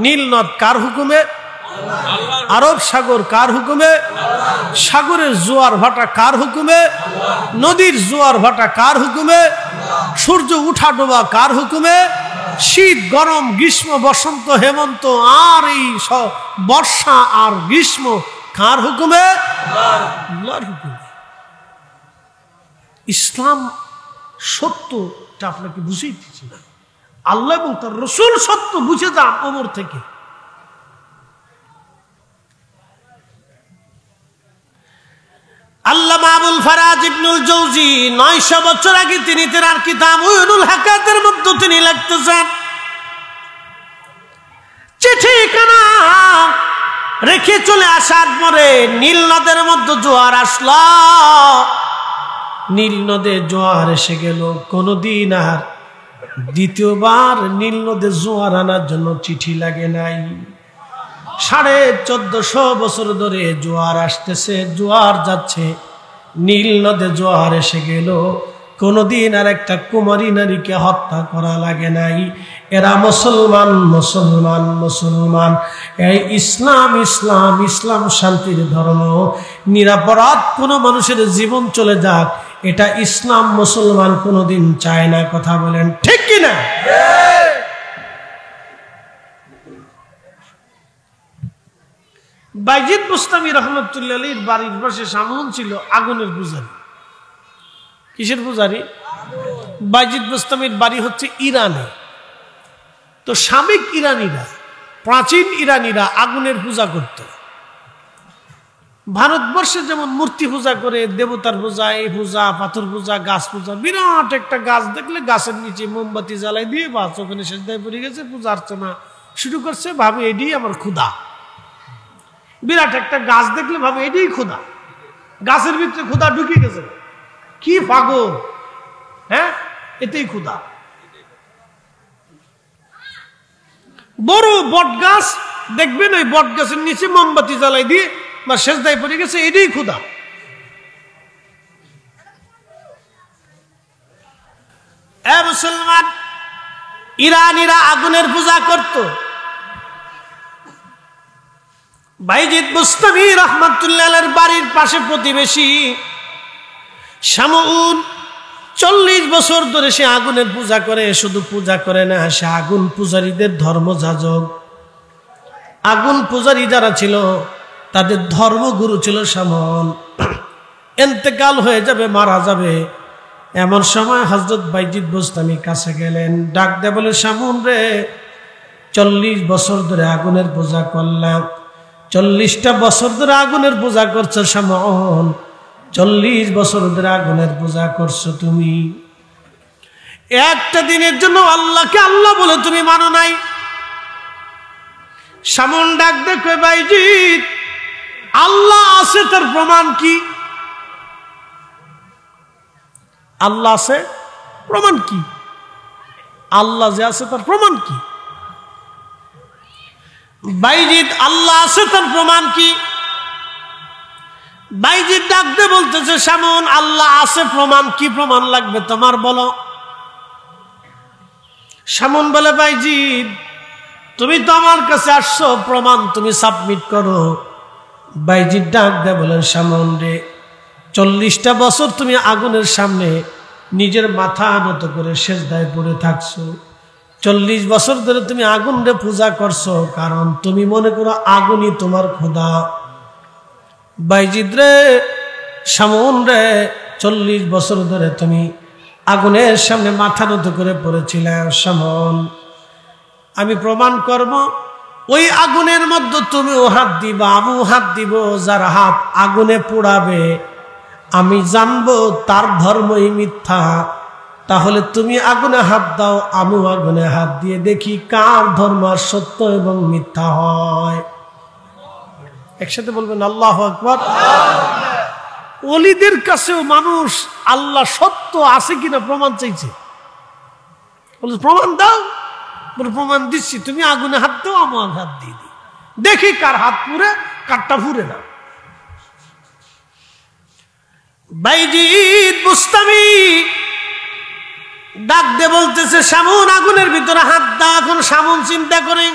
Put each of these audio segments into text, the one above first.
নীল নদ কার হুকুমে? আরব সাগর কার হুকুমে? সাগরের জোয়ার ভাটা কার হুকুমে? নদীর জোয়ার ভাটা কার হুকুমে? সূর্য উঠা ডোবা কার হুকুমে? শীত গরম গ্রীষ্ম বসন্ত হেমন্ত আর এই বর্ষা আর গ্রীষ্ম কার হুকুমে? আল্লাহর হুকুমে। ইসলাম সত্যটা আপনাকে বুঝিয়ে দিচ্ছি না, আল্লাহ এবং তার রাসূল সত্য বুঝে যান ওমর থেকে। আল্লামা আবুল ফারাজ ইবনুল জৌজি 900 বছর আগে তিনি তার কিতাব উয়ুনুল হাকাতের মধ্যে তিনি লিখতেছেন, চিঠিখানা রেখে চলে আসার পরে নীল নদের মধ্যে জোয়ার আসলো। নীল নদে জোয়ার এসে গেল, কোনদিন আর দ্বিতীয়বার নীল নদে জোয়ার আনার জন্য চিঠি লাগে নাই। 1450 বছর ধরে জোয়ার আসতেছে, জোয়ার যাচ্ছে, নীল নদে জোয়ার এসে গেল, কোনদিন আর একটা কুমারী নারীকে হত্যা করা লাগে নাই। এরা মুসলমান মুসলমান মুসলমান। এই ইসলাম ইসলাম ইসলাম শান্তির ধর্ম। নিরাপরাধ কোনো মানুষের জীবন চলে যাক, এটা ইসলাম মুসলমান কোনোদিন চায় না। কথা বলেন ঠিক কিনা? বাইজিদ বুস্তামি রহমতুল্লাহ আলাইহির বাড়ির পাশে সামন ছিল আগুনের পূজারী। কিসের পূজারী? বাইজিদ বুস্তামির বাড়ি হচ্ছে ইরানে। তো সাবেক ইরানিরা, প্রাচীন ইরানিরা আগুনের পূজা করত। ভারতবর্ষে যেমন মূর্তি পূজা করে, দেবতার পূজা, এই পূজা, পাথর পূজা, গাছ পূজা। বিরাট একটা গাছ দেখলে গাছের নিচে মোমবাতি জ্বালাই দিয়ে বাস ওখানে সেজদায় পড়ে গেছে, পূজা অর্চনা শুরু করছে, ভাবে এটাই আমার ক্ষুধা। বিরাট একটা গাছ দেখলে ভাবে এটাই ক্ষুধা, গাছের ভিতরে ক্ষুধা ঢুকে গেছে, কি পাগল, হ্যাঁ এতেই ক্ষুধা। বড় বট গাছ দেখবেন, ওই বট গাছের নিচে মোমবাতি জ্বালাই দিয়ে বা সেজদায় পড়ে গেছে, এটাই ক্ষুধা। মুসলমান, ইরানিরা আগুনের পূজা করত। বাইজিদ বুস্তামি রহমাতুল্লাহ আলাইহির বাড়ির পাশে প্রতিবেশী শামউন 40 বছর ধরে সে আগুনের পূজা করে। শুধু পূজা করে না, সে আগুন পূজারীদের ধর্মযাজক। আগুন পূজারী যারা ছিল তাদের ধর্মগুরু ছিল শামউন। ইন্তেকাল হয়ে যাবে, মারা যাবে, এমন সময় হযরত বাইজিদ বুস্তামি কাছে গেলেন, ডাক দিয়ে বলে, শামউন রে, 40 বছর ধরে আগুনের পূজা করলাম। 40টা বছর ধরে আগুনের পূজা করছো শামউন, 40 বছর ধরে আগুনের পূজা করছো তুমি। একটা দিনের জন্য আল্লাহকে আল্লাহ বলে তুমি মানো নাই। শামউন ডাক দেখো, বাইজিদ, আল্লাহ আছে, তার প্রমাণ কি? আল্লাহ আছে, প্রমাণ কি? আল্লাহ যে আছে তার প্রমাণ কি? বাইজিদ, আল্লাহ আছে তার প্রমাণ কি? বাইজিদ ডাকতে বলতেছে, শামউন, আল্লাহ আছে, প্রমাণ কি? প্রমাণ লাগবে তোমার, বলো। শামউন বলে, বাইজিদ, তুমি তো আমার কাছে আসছো, প্রমাণ তুমি সাবমিট করো। বাইজিদ ডাক দিয়ে বলেন, শামউন রে, 40টা বছর তুমি আগুনের সামনে নিজের মাথা নত করে সেজদায় পড়ে থাকছো। 40 বছর ধরে তুমি আগুন রে পূজা করছো, কারণ তুমি মনে করো আগুনই তোমার খোদা। বাইজিদ রে, শামউন রে, 40 বছর ধরে তুমি আগুনের সামনে মাথা নত করে পড়েছিলে। শামউন, আমি প্রমাণ করব, ওই আগুনের মধ্যে তুমিও হাত দিবা, আমিও হাত দিব। যার হাত আগুনে পোড়াবে আমি জানবো তার ধর্মই মিথ্যা। তাহলে তুমি আগুনে হাত দাও, আমিও আগুনে হাত দিয়ে দেখি কার ধর্ম সত্য এবং মিথ্যা হয়। একসাথে বলবেন আল্লাহু আকবার। ওলিদের কাছেও মানুষ আল্লাহ সত্য আছে কিনা প্রমাণ চাইছে। বলে, প্রমাণ দাও। বলে, প্রমাণ দিচ্ছি, তুমি আগুনে হাত দাও, আমার হাত দিয়ে দিই, দেখি কার হাত পুড়ে কারটা পুড়ে না। বাইজিদ বুস্তামি ডাক দিয়ে বলতেছে, শামউন, আগুনের ভিতরে হাত দাও। এখন শামউন চিন্তা করে,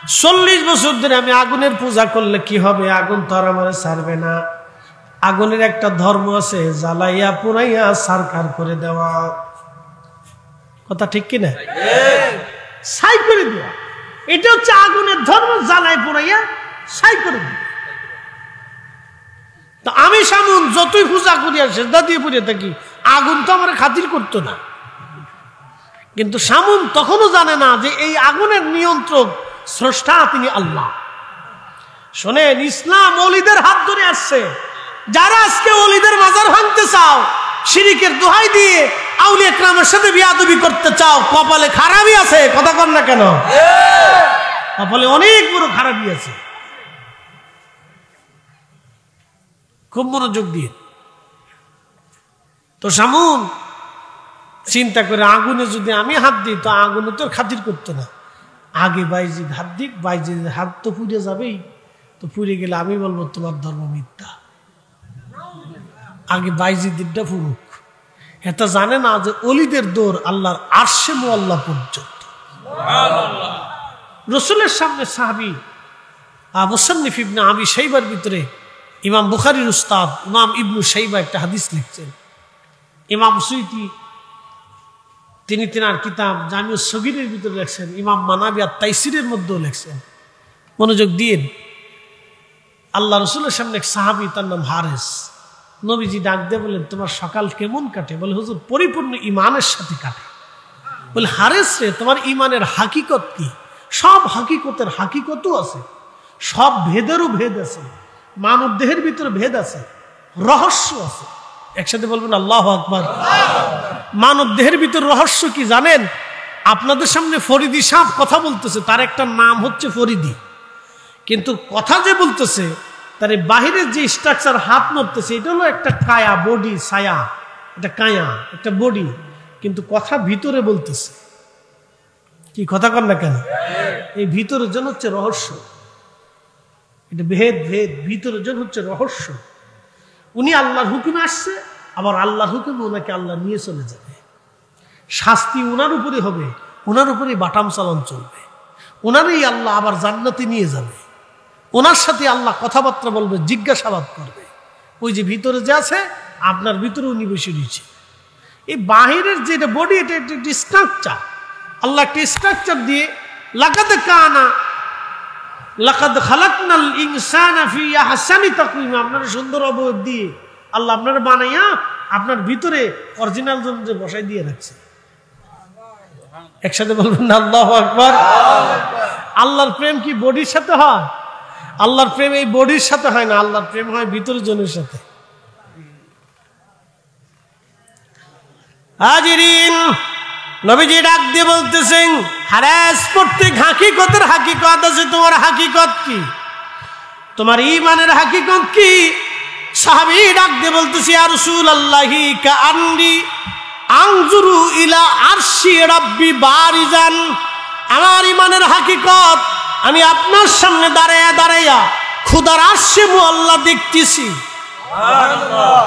40 বছর ধরে আমি আগুনের পূজা করলে কি হবে? আগুন তো আর আমার ছাড়বে না। আগুনের একটা ধর্ম আছে, জ্বালাইয়া পুরাইয়া সারকার করে দেওয়া। কথা ঠিক কিনা? ছাই করে দেওয়া, এটা হচ্ছে আগুনের ধর্ম। জ্বালাই পুরাইয়া ছাই করে দেওয়া। তো আমি সামুন যতই পূজা করি আর সেজদা দিয়ে পড়ে থাকি, আগুন তো আমার খাতির করতো না। কিন্তু সামুন তখনও জানে না যে এই আগুনের নিয়ন্ত্রক স্রষ্টা তিনি আল্লাহ। শোনেন, ইসলাম ওলিদের হাত ধরে আসছে। যারা আজকে ওলিদের মাজার ভাঙতে চাও, শিরিকের দোহাই দিয়ে আউলিয়া কেরামের সাথে বিয়াদবি করতে চাও, কপালে খারাপই আছে। কথা কন না কেন? কপালে অনেক বড় খারাপই আছে। খুব মনোযোগ দিয়ে। তো সামুন চিন্তা করে, আগুনে যদি আমি হাত দিই তো আগুনে তো খাতির করতো না। আগে বাইজিদ হাত দিক, বাইজিদ হাত তো পুড়ে যাবেই। তো পুড়ে গেলে আমি বলবো তোমার ধর্ম মিথ্যা। আগে বাইজিদটা ফুরুক। এটা জানে না যে অলিদের দৌড় আল্লাহর আরশে মুআল্লা পর্যন্ত। রসুলের সামনে সাহাবী মুসান্নিফ ইবনে আবি শাইবার ভিতরে ইমাম বুখারীর উস্তাদ ইমাম ইবনু শাইবা একটা হাদিস লিখছেন। ইমাম সুয়ুতী তিনি তিনার কিতাব জামিউস সগীরের ভিতরে লেখছেন। ইমাম মানাবী আত-তাইসিরের মধ্যেও লেখছেন। মনোযোগ দিন। আল্লাহ রসুলের সামনে এক সাহাবী, তার নাম হারেস। নবীজি ডাক দিয়ে বলেন, তোমার সকাল কেমন কাটে? বলে, হুজুর পরিপূর্ণ ইমানের সাথে কাটে। বলে, হারেস রে, তোমার ইমানের হাকিকত কি? সব হাকিকতের হাকিকতও আছে, সব ভেদেরও ভেদ আছে, মানব দেহের ভিতরে ভেদ আছে, রহস্য আছে। একসাথে বলবেন আল্লাহু আকবার। মানব দেহের ভিতর রহস্য কি জানেন? আপনাদের সামনে ফরিদি সাহেব কথা বলতেছে, তার একটা নাম হচ্ছে ফরিদি, কিন্তু কথা যে বলতেছে তার বাহিরের যে স্ট্রাকচার হাত নড়তেছে এটা হলো একটা কায়া বডি, ছায়া, এটা কায়া একটা বডি, কিন্তু কথা ভিতরে বলতেছে। কি কথা কর না কেন? এই ভিতরের জন্য হচ্ছে রহস্য। এটা ভেদ ভেদ, ভিতরের জন্য হচ্ছে রহস্য। উনি আল্লাহর হুকুমে আসছে, আবার আল্লাহর হুকুমে ওনাকে আল্লাহ নিয়ে চলে যাবে। শাস্তি ওনার উপরে হবে, ওনার উপরে বাটাম চালান চলবে, ওনারই আল্লাহ আবার জান্নাতে নিয়ে যাবে, ওনার সাথে আল্লাহ কথাবার্তা বলবে, জিজ্ঞাসাবাদ করবে। ওই যে ভিতরে যে আছে, আপনার ভিতরে উনি বসে রয়েছে। এই বাহিরের যে বডি, এটা একটা স্ট্রাকচার। আল্লাহ একটা স্ট্রাকচার দিয়ে লাকাদ খালাকনাল ইনসানা ফি আহসানি তাকওয়িম, আপনার সুন্দর অবয়ব দিয়ে আল্লাহ আপনার বানাইয়া আপনার ভিতরে অরিজিনাল যন্ত্রে বসাই দিয়ে রাখছে। একসাথে বলবেন না আল্লাহু আকবার। আল্লাহর প্রেম কি বডির সাথে হয়? আল্লাহর প্রেম এই বডির সাথে হয় না, আল্লাহর প্রেম হয় ভিতরের জনের সাথে। হাজিরিন, নবীজি ডাক দিয়ে বলতেছেন, হারেস, প্রত্যেক হাকিকতের হাকিকত আছে। তোমার হাকিকত কি? তোমার ঈমানের হাকিকত কি? সাহাবী ডাক দিয়ে বলতেছি, ইয়া রাসূলুল্লাহি কাআন্নি আনজুরু ইলা আরশি রাব্বি বারিজান। আমার ঈমানের হাকিকত, আমি আপনার সামনে দাঁড়ায়া দাঁড়াইয়া খোদার আরশে মুআল্লা দেখতেছি। সুবহানাল্লাহ।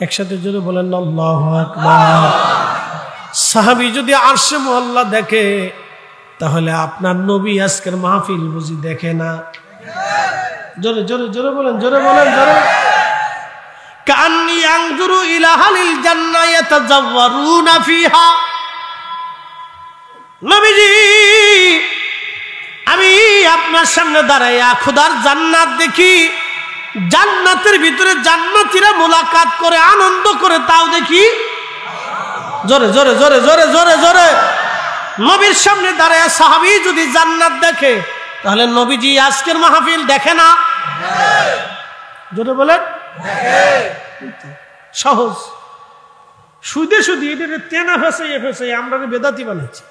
একসাথে জোরে বলেন আল্লাহু আকবার। সাহাবী যদি আরশে মুআল্লা দেখে, তাহলে আপনার নবী আজকের মাহফিল বুঝি দেখে না? জোরে জোরে জোরে বলেন, জোরে বলেন, জোরে। কান্নি আনজুরু ইলা আহলিল জান্নাহ ইয়াতাজাওয়ারুনা ফিহা। নবীজি, আমি আপনার সামনে দাঁড়াইয়া খোদার জান্নাত দেখি, জান্নাতের ভিতরে জান্নাতীরা মোলাকাত করে আনন্দ করে, তাও দেখি। জোরে জোরে জোরে জোরে জোরে জোরে। নবীর সামনে দাঁড়াইয়া সাহাবী যদি জান্নাত দেখে, তাহলে নবীজি আজকের মাহফিল দেখে না? জোরে বলেন। সহজ, সুদে সুদে এটা তেনা ফেসাইয়া ফেসাইয়া আমরা বেদাতি বানাইছি।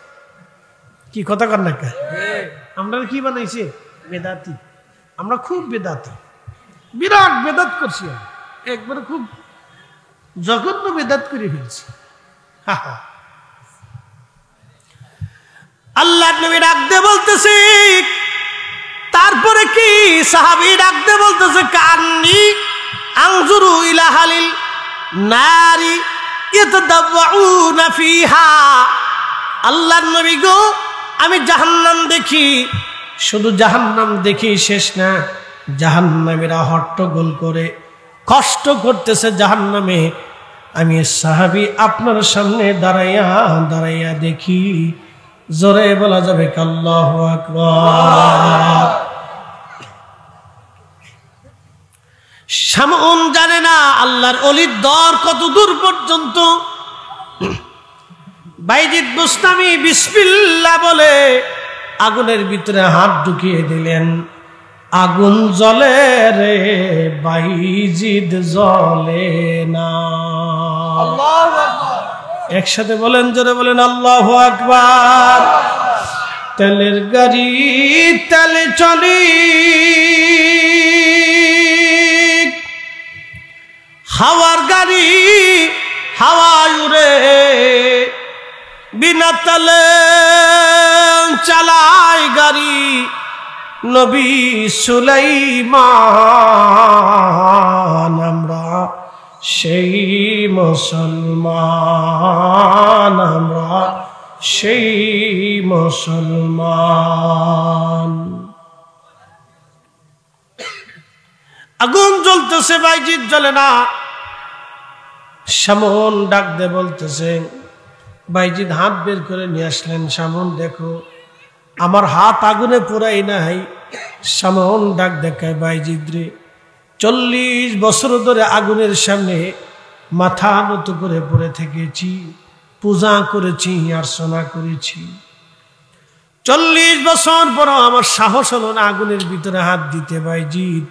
কি কথা কর না? আমরা কি বানাইছি? বেদাতি। আমরা খুব বেদাতি, বিরাট বেদাত করছি। একবারে খুব জঘন্য বেদাত করে ফেলছি। আল্লাহ নবী ডাকতে বলতেছি, তারপরে কি? সাহাবী ডাকতে বলতেছে, কান্নি আনজুরু ইলা আহলিল নারি ইয়াতাদাওয়াউনা ফিহা। আল্লাহর নবী গো, আমি জাহান্নাম দেখি, শুধু জাহান্নাম দেখি শেষ না, জাহান্নামীরা হট্টগোল করে কষ্ট করতেছে জাহান্নামে। আমি সাহাবী আপনার সামনে দাঁড়াইয়া দাঁড়াইয়া দেখি। জোরে বলা যাবে আল্লাহু আকবার। শামউন জানে না আল্লাহর ওলির দর কত দূর পর্যন্ত। বাইজিদ বুস্তামি বিসমিল্লাহ বলে আগুনের ভিতরে হাত ঢুকিয়ে দিলেন। আগুন জ্বলে রে, বাইজিদ জ্বলে না। আল্লাহু আকবার। একসাথে বলেন, জোরে বলেন আল্লাহু আকবার। তেলের গাড়ি তেলে চলি, হাওয়ার গাড়ি হাওয়ায় উড়ে, বিনা তেলে চালায় গাড়ি নবী সুলাইমান। আমরা সেই মুসলমান, আমরা সেই মুসলমান। আগুন জ্বলতেছে, বাইজিদ জ্বলে না। শামউন ডাক দে বলতেছে, বাইজিদ হাত বের করে নিয়ে আসলেন। শামউন দেখো আমার হাত আগুনে পোড়াই নাই। শামউন ডাক দেখায়, বাইজিদ রে 40 বছর ধরে আগুনের সামনে মাথা নত করে পড়ে থেকেছি, পূজা করেছি, আর্চনা করেছি। 40 বছর পর আমার সাহস হলো না আগুনের ভিতরে হাত দিতে। বাইজিদ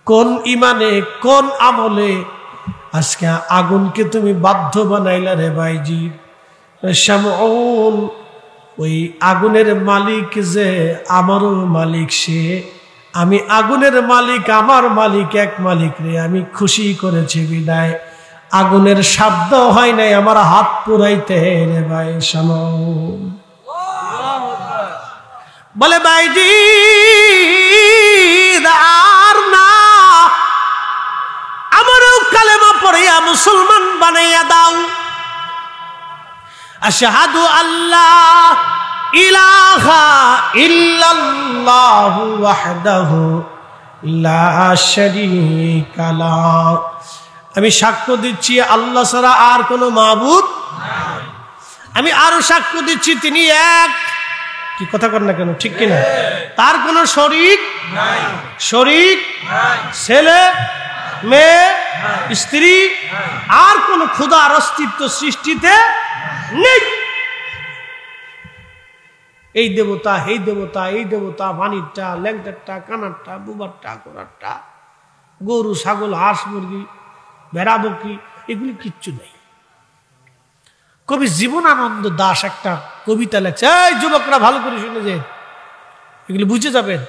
কোন ইমানে, কোন আমলে আজকে আগুনকে তুমি বাধ্য বানাইলা রে বাইজিদ? শামউন, ওই আগুনের মালিক যে আমারও মালিক, সে আমি আগুনের মালিক, আমার মালিক এক মালিক রে আমি খুশি করেছি বিদায় আগুনের শব্দ হয় নাই আমার হাত পুরাইতে রে ভাই শামউন। বলে বাইজিদ আর না, আমারও কালেমা পড়িয়া মুসলমান বানাইয়া দাও। আশহাদু আল্লাহ ইলাহা ইল্লাল্লাহু ওয়াহদাহু লা শারীকা লাহু, আমি সাক্ষ্য দিচ্ছি আল্লাহ ছাড়া আর কোনো মাবুদ নাই। আমি আরো সাক্ষ্য দিচ্ছি তিনি এক। কি কথা কর না কেন, ঠিক কিনা? তার কোনো শরীক নাই, শরীক নাই, ছেলে মেয়ে স্ত্রী আর কোন খোদার অস্তিত্ব সৃষ্টিতে নেই। এই দেবতা, এই দেবতা, এই দেবতা, পানিরটা, ল্যাংটারটা, কানারটা, বুবারটা, কোরারটা, গরু, ছাগল, হাঁস, মুরগি, ভেড়া, বকরি, এগুলি কিচ্ছু নেই। কবি জীবনানন্দ দাশ একটা কবিতা লেখছে, এই যুবকরা ভালো করে শুনে যে এগুলি বুঝে যাবেন।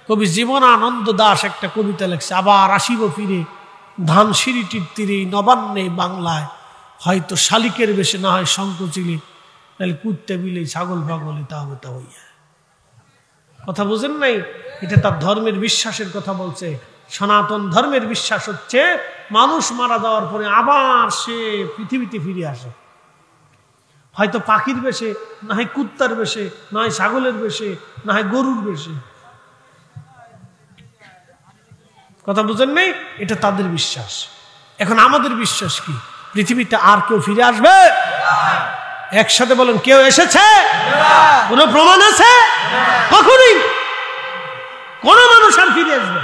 কবি জীবনানন্দ দাশ একটা কবিতা লেখছে, আবার আসিব ফিরে ধানসিঁড়িটির তীরে নবান্নে বাংলায়, হয়তো শালিকের বেশে না হয় শঙ্কচিলি, তাহলে কুত্তে বিলে ছাগল পাগল এটা হবে তা হইয়া। কথা বুঝেন নাই? এটা তার ধর্মের বিশ্বাসের কথা বলছে। সনাতন ধর্মের বিশ্বাস হচ্ছে মানুষ মারা যাওয়ার পরে আবার সে পৃথিবীতে ফিরে আসে, হয়তো পাখির বেশে, না হয় কুত্তার বেশে, না হয় ছাগলের বেশে, না হয় গরুর বেশে। কথা বুঝেন নাই? এটা তাদের বিশ্বাস। এখন আমাদের বিশ্বাস কি? পৃথিবীতে আর কেউ ফিরে আসবে? একসাথে বলেন, কেউ এসেছে? কোন প্রমাণ আছে? কখনই কোন মানুষ আর ফিরে আসবে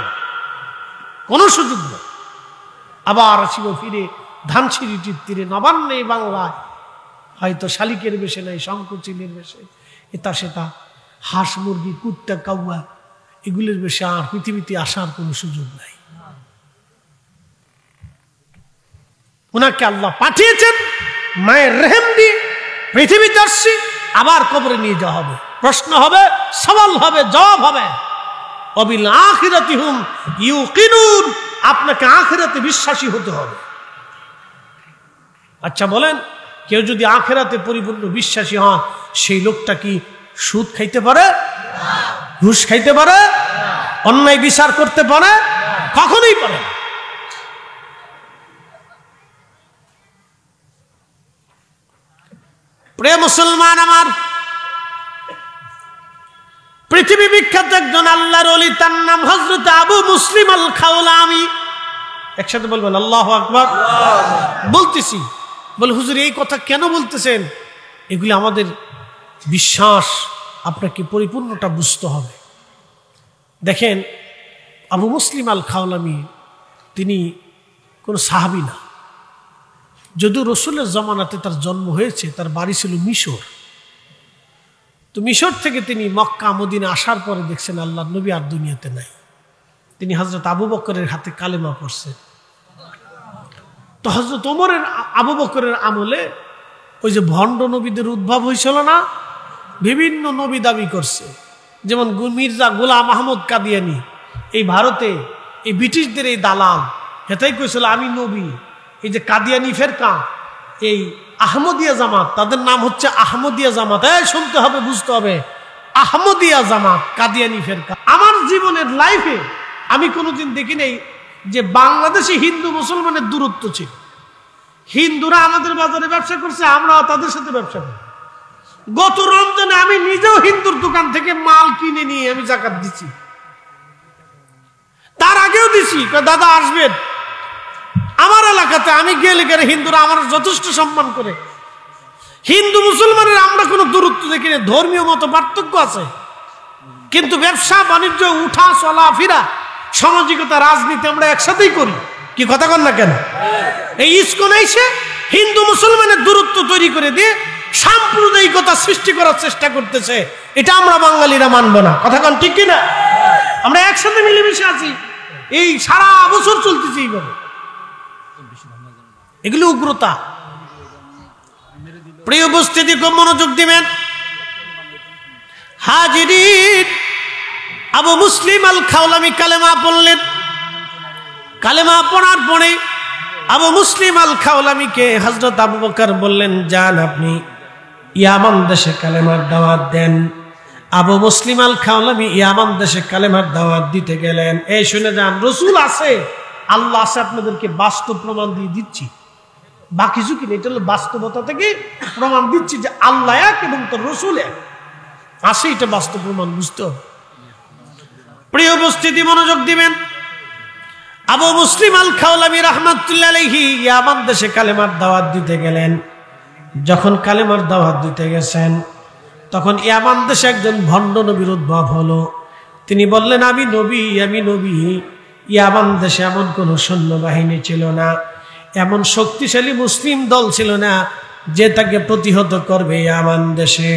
কোন সুযোগ নেই। আবার আসিব ফিরে ধানসিঁড়িটির তীরে নবান্নে বাংলায়, হয়তো শালিকের বেশে নাই শঙ্কচিলের বেশে, এটা সেটা হাঁস, মুরগি, কুত্তা, কাউয়া, এগুলির বেশে আর পৃথিবীতে আসার কোনো সুযোগ নাই। ওনাকে আল্লাহ পাঠিয়েছেন মায়ের রেহেম দিয়ে, পৃথিবীতে আসছি, আবার কবরে নিয়ে যাওয়া হবে, প্রশ্ন হবে, সওয়াল হবে, জবাব হবে। অবিল আখিরাতি হুম ইউকিনুন, আপনাকে আখিরাতে বিশ্বাসী হতে হবে। আচ্ছা বলেন, কেউ যদি আখিরাতে পরিপূর্ণ বিশ্বাসী হয়, সেই লোকটা কি সুদ খাইতে পারে? ঘুষ খাইতে পারে? অন্যায় বিচার করতে পারে? কখনোই পারে না। প্রিয় মুসলমান আমার, পৃথিবী বিখ্যাত একজন আল্লাহর ওলি, তার নাম হযরত আবু মুসলিম আল খাওলামি। একসাথে বলবেন আল্লাহু আকবার। বলতেছি, বলে হুজুর এই কথা কেন বলতেছেন? এগুলি আমাদের বিশ্বাস, আপনাকে পরিপূর্ণটা বুঝতে হবে। দেখেন, আবু মুসলিম আল খাওলামি তিনি কোনো সাহাবী না। যদিও রসুলের জমানাতে তার জন্ম হয়েছে, তার বাড়ি ছিল মিশর। তো মিশর থেকে তিনি মক্কা মদিনা আসার পরে দেখছেন আল্লাহর নবী আর দুনিয়াতে নাই। তিনি হযরত আবু বকরের হাতে কালেমা পড়ছেন। তো হযরত ওমরের আবু বকরের আমলে ওই যে ভণ্ড নবীদের উদ্ভব হয়েছিল না, বিভিন্ন নবী দাবি করছে। যেমন মির্জা গোলাম আহমদ কাদিয়ানি, এই ভারতে এই ব্রিটিশদের এই দালাল, হেতাই কইছিল আমি নবী। এই যে কাদিয়ানি ফেরকা, এই আহমদিয়া জামাত, তাদের নাম হচ্ছে আহমদিয়া জামাত। শুনতে হবে, বুঝতে হবে, আহমদিয়া জামাত, কাদিয়ানি ফেরকা। আমার জীবনের লাইফে আমি কোনোদিন দেখি নাই যে বাংলাদেশে হিন্দু মুসলমানের দূরত্ব ছিল। হিন্দুরা আমাদের বাজারে ব্যবসা করছে, আমরা তাদের সাথে ব্যবসা করি। গত রমজানে আমি নিজেও হিন্দুর দোকান থেকে মাল কিনে নিয়ে আমি যাকাত দিচ্ছি। তার আগেও দিছি, দাদা আসবেন আমার এলাকাতে। আমি গেলে গেলে হিন্দুরা আমার যথেষ্ট সম্মান করে। হিন্দু মুসলমানের আমরা কোনো দূরত্ব দেখি না। ধর্মীয় মত পার্থক্য আছে, কিন্তু ব্যবসা বাণিজ্য, উঠা চলা ফিরা, সামাজিকতা, রাজনীতি আমরা একসাথেই করি। কি কথা কন না কেন? এই ইসকন এসে হিন্দু মুসলমানের দূরত্ব তৈরি করে দিয়ে সাম্প্রদায়িকতা সৃষ্টি করার চেষ্টা করতেছে। এটা আমরা বাঙালিরা মানব না। কথা কন ঠিক কিনা? আমরা একসাথে মিলেমিশে আছি, এই সারা বছর চলতেছে এইভাবে। এগুলো উগ্রতা। প্রিয় উপস্থিতি, খুব মনোযোগ দিবেন। হাজিরিন, আবু মুসলিম আল খাওলামি কালেমা পড়লেন। কালেমা পড়ার পরে আবু মুসলিম আল খাওলামিকে হযরত আবু বকর বললেন, যান আপনি ইয়ামান দেশে কালেমার দাওয়াত দেন। আবু মুসলিম আল খাওলামি ইয়ামান দেশে কালেমার দাওয়াত দিতে গেলেন। এই শুনে যান, রসুল আছে, আল্লাহ আছে, আপনাদেরকে বাস্তব প্রমাণ দিয়ে দিচ্ছি। বাকি ঝুঁকি নেই, এটা হলো বাস্তবতা থেকে প্রমাণ দিচ্ছি যে আল্লাহ এক এবং তার রসুল এক আছে। এটা বাস্তব প্রমাণ, বুঝতে হবে। প্রিয় উপস্থিতি, মনোযোগ দিবেন। আবু মুসলিম আল খাওলামি রাহমাতুল্লাহ আলাইহি ইয়ামান দেশে কালেমার দাওয়াত দিতে গেলেন। যখন কালেমার দাওয়াত দিতে গেছেন, তখন ইয়ামান দেশে একজন ভণ্ড নবীর উদ্ভব হলো। তিনি বললেন, আমি নবী, আমি নবী। ইয়ামান দেশে এমন কোন সৈন্যবাহিনী ছিল না, এমন শক্তিশালী মুসলিম দল ছিল না যে তাকে প্রতিহত করবে ইয়ামান দেশে।